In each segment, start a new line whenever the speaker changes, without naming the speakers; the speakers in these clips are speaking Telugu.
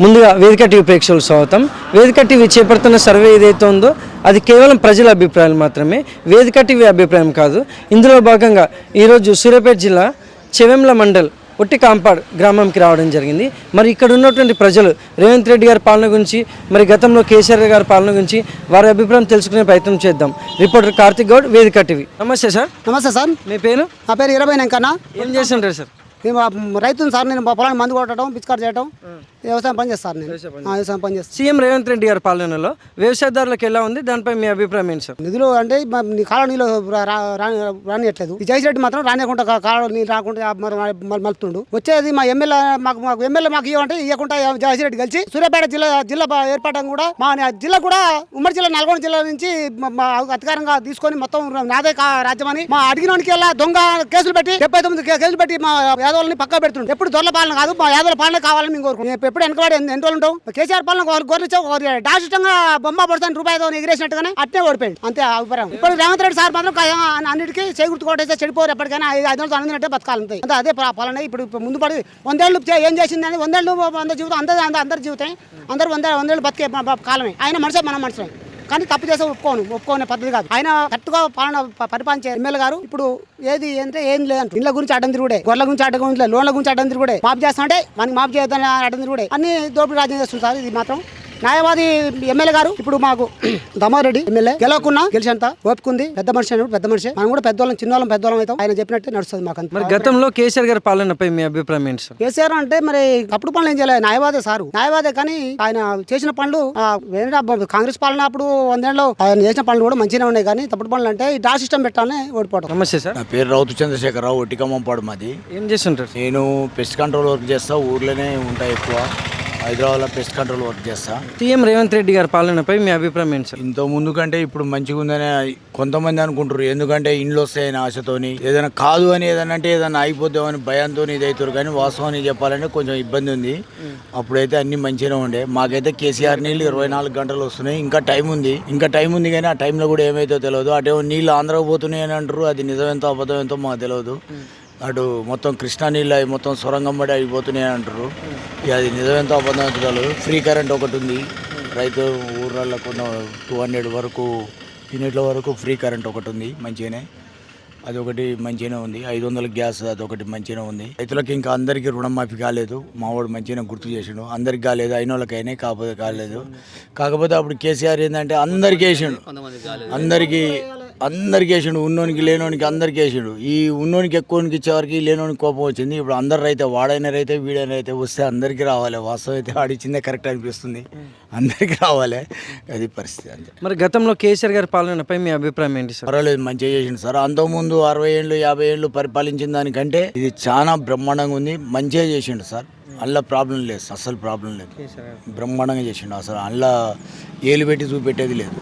ముందుగా వేదిక టీవీ ప్రేక్షకులకు స్వాగతం. వేదిక టీవీ చేపడుతున్న సర్వే ఏదైతే ఉందో అది కేవలం ప్రజల అభిప్రాయాలు మాత్రమే, వేదిక టీవీ అభిప్రాయం కాదు. ఇందులో భాగంగా ఈరోజు సూర్యాపేట జిల్లా చెవెంల మండల్ ఒట్టి కాంపాడ్ గ్రామంకి రావడం జరిగింది. మరి ఇక్కడ ఉన్నటువంటి ప్రజలు రేవంత్ రెడ్డి గారి పాలన గురించి, మరి గతంలో కేసీఆర్ గారి పాలన గురించి వారి అభిప్రాయం తెలుసుకునే ప్రయత్నం చేద్దాం. రిపోర్టర్ కార్తిక్ గౌడ్, వేదిక టీవీ. నమస్తే సార్.
నమస్తే సార్.
మీ పేరు?
నా పేరు 20 వెంకన్న.
ఏం చేస్తుంటారు సార్?
మేము రైతుని సార్. నేను పొలాన్ని మందు కొట్టడం, పిచికారు చేయడం, వ్యవసాయం పని చేస్తాను. నేను వ్యవసాయం పని చేస్తాను.
సీఎం రేవంత్ రెడ్డి గారి పాలనలో వ్యవసాయదారులకు ఎలా ఉంది, దానిపై మీ అభిప్రాయం ఏంటి సార్?
నిధులు అంటే కాలం నీళ్ళు రానియట్లేదు. ఈ జగన్ రెడ్డి మాత్రం రానియకుండా కాలం నీళ్ళు రాకుండా మలుపుతుండు. వచ్చేది మా ఎమ్మెల్యే మాకు ఇవ్వంటే ఇవ్వకుండా జగన్ రెడ్డి కలిసి సూర్యాపేట జిల్లా ఏర్పడడం కూడా మా జిల్లా కూడా ఉమ్మడి జిల్లా నల్గొండ జిల్లా నుంచి అధికారంగా తీసుకొని మొత్తం నాదే రాజ్యమని మా అడిగినోనికి దొంగ కేసులు పెట్టి 79 కేసులు పెట్టి మా యాదవులని పక్కా పెడుతుండే. ఎప్పుడు దొరల పాలన కాదు, మా యాదవుల పాలన కావాలని మేము కోరుకుంటాం. ఎప్పుడు వెనకబడి ఎన్ని రోజులు ఉంటాం? కేసీఆర్ పాలన గొర్రెలు డాషిష్టంగా బొమ్మ పడుతాను రూపాయలు ఎగిరేసినట్టుగానే అట్నే ఓడిపోయింది. అంతే అభిప్రాయం. ఇప్పుడు రేవంత్ రెడ్డి సార్ మాత్రం అన్నిటికీ చేకూర్చు కొట్టేస్తే చెడిపోరు. ఎప్పటికైనా 500 అందినట్టే బతకాలంతే. అంతే అదే పాలన. ఇప్పుడు ముందు పడి 100 ఏళ్ళు ఏం చేసిందని 100 ఏళ్ళు జీవితం అందరి జీవితం అందరూ 100 ఏళ్ళు బతికే కాలమే. ఆయన మనిషి మన మనిషి, కానీ తప్పు చేసే ఒప్పుకోనే పద్ధతి కాదు. ఆయన కరెక్ట్గా పాలన పరిపాలించే ఎమ్మెల్యే గారు ఇప్పుడు ఏది అంటే ఏం లేదంటే ఇళ్ళ గురించి అడ్డం తిరుగుడే, గొర్రెల గురించి అడ్డం తిరుగుడే, లోన్ల గురించి అడ్డం తిరుగుడే, మాఫ్ చేస్తా అంటే మనకి మాఫ్ చేయొద్దని అడ్డం తిరుగుడే, అన్ని దోపిడీ రాజ్యం చేస్తుంటారు. ఇది మాత్రం న్యాయవాది ఎమ్మెల్యే గారు ఇప్పుడు మాకు దమారెడ్డి ఎమ్మెల్యే గెలిచేంత ఓపుకుంది. పెద్ద మనిషి అయినప్పుడు పెద్ద మనిషి, మనం కూడా పెద్దవాళ్ళం చిన్నవాళ్ళం పెద్దవాళ్ళం అవుతాం. ఆయన చెప్పినట్టే నడుస్తుంది మాకు.
మరి గతంలో కేసీఆర్ గారి పాలనపై మీ అభిప్రాయం ఏంటి సార్?
కేసీఆర్ అంటే మరి తప్పుడు పనులు ఏం చేయలేదు. న్యాయవాదే సారు, న్యాయవాదే. కానీ ఆయన చేసిన పనులు కాంగ్రెస్ పాలన అప్పుడు 100 ఏళ్ళు ఆయన చేసిన పనులు కూడా మంచిగా ఉన్నాయి. కానీ తప్పుడు పనులు అంటే ఈ డా సిస్టమ్ పెట్టాలని ఓడిపోవడం.
నమస్తే సార్.
నా పేరు రౌతు చంద్రశేఖరరావు, ఒట్టికమ్మంపాడు మాది.
ఏం చేస్తుంటారు?
నేను పెస్ట్ కంట్రోల్ వర్క్ చేస్తా. ఊర్లోనే ఉంటా ఎక్కువ. హైదరాబాద్లో పెస్ట్ కంట్రోల్ వర్క్ చేస్తా.
సీఎం రేవంత్ రెడ్డి గారి పాలనపై మీ అభిప్రాయం ఏంటి సార్?
ఇంత ముందు కంటే ఇప్పుడు మంచిగా ఉందని కొంతమంది అనుకుంటారు. ఎందుకంటే ఇండ్లు వస్తాయని ఆశతోని, ఏదైనా కాదు అని ఏదైనా అంటే ఏదైనా అయిపోద్దామని భయంతో ఇదవుతారు. కానీ వాస్తవాన్ని చెప్పాలంటే కొంచెం ఇబ్బంది ఉంది. అప్పుడైతే అన్ని మంచిగానే ఉండే. మాకైతే కేసీఆర్ నీళ్ళు 24 గంటలు వస్తున్నాయి. ఇంకా టైం ఉంది కానీ ఆ టైంలో కూడా ఏమైతే తెలియదు. అటేమో నీళ్ళు ఆంధ్రాకు పోతున్నాయి అని అంటారు. అది నిజమెంతో అబద్ధం ఎంతో మాకు తెలియదు. అటు మొత్తం కృష్ణా నీళ్ళు అవి మొత్తం సొరంగం పడి అయిపోతున్నాయి అంటారు. అది నిజమెంతో అబద్ధం ఎంతో తెలియదు. ఫ్రీ కరెంట్ ఒకటి ఉంది. రైతు ఊర్లలో కొన్ని 200 వరకు యూనిట్ల వరకు ఫ్రీ కరెంట్ ఒకటి ఉంది. మంచిగానే అదొకటి మంచిగానే ఉంది. 500 గ్యాస్ అదొకటి మంచిగానే ఉంది. రైతులకు ఇంకా అందరికీ రుణమాఫీ కాలేదు. మావాడు మంచిగానే గుర్తు చేసిండు. అందరికి కాలేదు, అయిన వాళ్ళకైనా కాకపోతే అప్పుడు కేసీఆర్ ఏంటంటే అందరికీ వేసిండు. అందరికి వేసిండు. ఉన్నోనికి లేనోనికి అందరికి వేసిండు. ఈ ఉన్నోనికి ఎక్కువనికి ఇచ్చేవారికి లేనోనికి కోపం వచ్చింది. ఇప్పుడు అందరు రైతే, వాడైన రైతే వీడైన రైతే వస్తే అందరికీ రావాలి. వాస్తవం అయితే ఆడిచ్చిందే కరెక్ట్ అనిపిస్తుంది. అందరికీ రావాలి. అది పరిస్థితి అంతే.
మరి గతంలో కేసీఆర్ గారి పాలనపై మీ అభిప్రాయం ఏంటి సార్?
పర్వాలేదు, మంచిగా చేసిండు సార్. అంతకుముందు 60 ఏళ్ళు 50 ఏళ్ళు పరిపాలించిన దానికంటే ఇది చాలా బ్రహ్మాండంగా ఉంది. మంచిగా చేసిండు సార్. అందులో ప్రాబ్లం లేదు, అసలు ప్రాబ్లం లేదు. బ్రహ్మాండంగా చేసిండు. అసలు అందులో ఏలు పెట్టి చూపెట్టేది లేదు.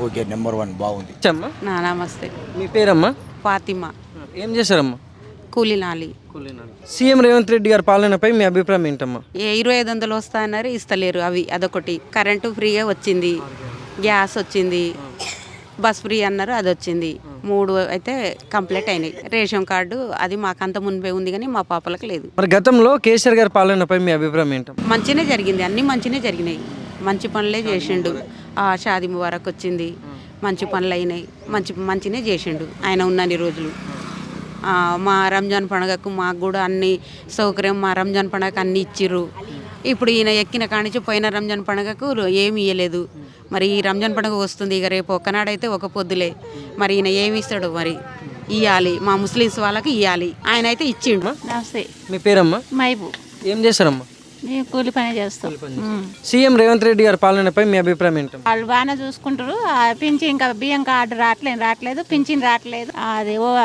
ఓకే, నెంబర్ 1 బాగుంది.
నమస్తే.
మీ పేరమ్మా?
ఫాతిమా.
ఏం చేశారమ్మా?
కూలీనాలి.
సీఎం రేవంత్ రెడ్డి గారి పాలనపై మీ అభిప్రాయం ఏంటమ్మా?
2500 వస్తాయన్నారు, ఇస్తలేరు. అదొకటి. కరెంటు ఫ్రీగా వచ్చింది, గ్యాస్ వచ్చింది, బస్ ఫ్రీ అన్నారు, అది వచ్చింది. 3 అయితే కంప్లీట్ అయినాయి. రేషన్ కార్డు అది మాకు అంత మునిపే ఉంది కానీ మా పాపలకు లేదు.
మరి గతంలో కేసీఆర్ గారి పాలనపై మీ అభిప్రాయం ఏంటమ్మా?
మంచిగానే జరిగింది, అన్నీ మంచిగానే జరిగినాయి. మంచి పనులే చేసిండు. షాదీ ముబారక్ వచ్చింది, మంచి పనులు అయినాయి. మంచినే చేసిండు ఆయన ఉన్నన్ని రోజులు. మా రంజాన్ పండుగకు మాకు కూడా అన్ని సౌకర్యం, మా రంజాన్ పండుగకు అన్ని ఇచ్చిర్రు. ఇప్పుడు ఈయన ఎక్కిన కానించి పోయిన రంజాన్ పండుగకు ఏమి ఇవ్వలేదు. మరి ఈ రంజాన్ పండుగ వస్తుంది, ఇక రేపు ఒక్కనాడైతే ఒక పొద్దులే. మరి ఈయన ఏమి ఇస్తాడు? మరి ఇవ్వాలి, మా ముస్లిమ్స్ వాళ్ళకి ఇవ్వాలి. ఆయన అయితే ఇచ్చిండు.
నమస్తే.
మీ పేరమ్మా?
మైబు.
ఏం చేస్తారమ్మా?
మేము కూలి పని చేస్తాం.
సీఎం రేవంత్ రెడ్డి గారి పాలనపై మీ అభిప్రాయం ఏంటమ్మా?
వాళ్ళు బాగానే చూసుకుంటారు. పింఛన్ ఇంకా బియ్యం కార్డు రావట్లేదు, పింఛన్ రావట్లేదు.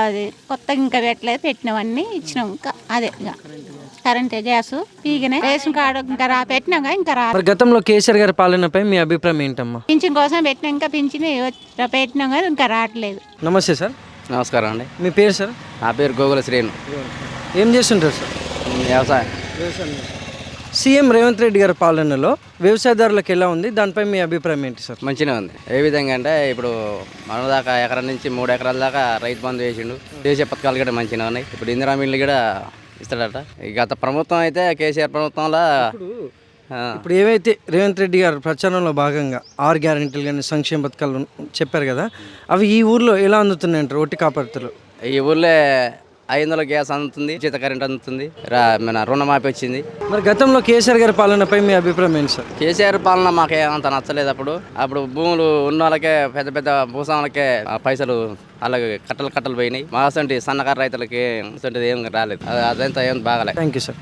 అది కొత్తగా ఇంకా పెట్టినవన్నీ ఇచ్చినాం. ఇంకా అదే ఇక కరెంట్, గ్యాస్ పీగినే. రేషన్ కార్డు ఇంకా పెట్టినాక ఇంకా
మరి గతంలో కేసీఆర్ గారి పాలనపై మీ అభిప్రాయం ఏంటమ్మా?
పింఛన్ కోసం పెట్టినా, ఇంకా పింఛన్ పెట్టినాం కానీ ఇంకా రావట్లేదు.
నమస్తే సార్.
నమస్కారం అండి.
మీ పేరు సార్?
నా పేరు గోగుల శ్రీను.
ఏం చేస్తుంటారు సార్?
వ్యవసాయం.
సీఎం రేవంత్ రెడ్డి గారి పాలనలో వ్యవసాయదారులకు ఎలా ఉంది, దానిపై మీ అభిప్రాయం ఏంటి సార్?
మంచిగా ఉంది. ఏ విధంగా అంటే ఇప్పుడు మన దాకా ఎకరం నుంచి 3 ఎకరాల దాకా రైతు బంధు వేసిండు. చేసే పథకాలు కూడా మంచిగా ఉన్నాయి. ఇప్పుడు ఇందిరా మిల్లు కూడా ఇస్తాడట. గత ప్రభుత్వం అయితే కేసీఆర్ ప్రభుత్వంలో
ఇప్పుడు ఏవైతే రేవంత్ రెడ్డి గారు ప్రచారంలో భాగంగా 6 గ్యారెంటీలు కానీ సంక్షేమ పథకాలు చెప్పారు కదా, అవి ఈ ఊర్లో ఎలా అందుతున్నాయి అంటారు ఒట్టి కాపర్తులు?
ఈ ఊర్లో 500 గ్యాస్ అందుతుంది, ఉచిత కరెంట్ అందుతుంది, మన రుణమాఫీ వచ్చింది.
మరి గతంలో కేసీఆర్ గారి పాలనపై మీ అభిప్రాయం ఏంటి సార్?
కేసీఆర్ పాలన మాకే అంత నచ్చలేదు. అప్పుడు భూములు ఉన్న వాళ్ళకే పెద్ద పెద్ద భూస్వాములకే పైసలు అలాగే కట్టలు పోయినాయి. మా అసంటి సన్నకారు రైతులకి అసంటిది ఏం రాలేదు. అదంతా ఏం బాగాలేదు.
Thank you sir.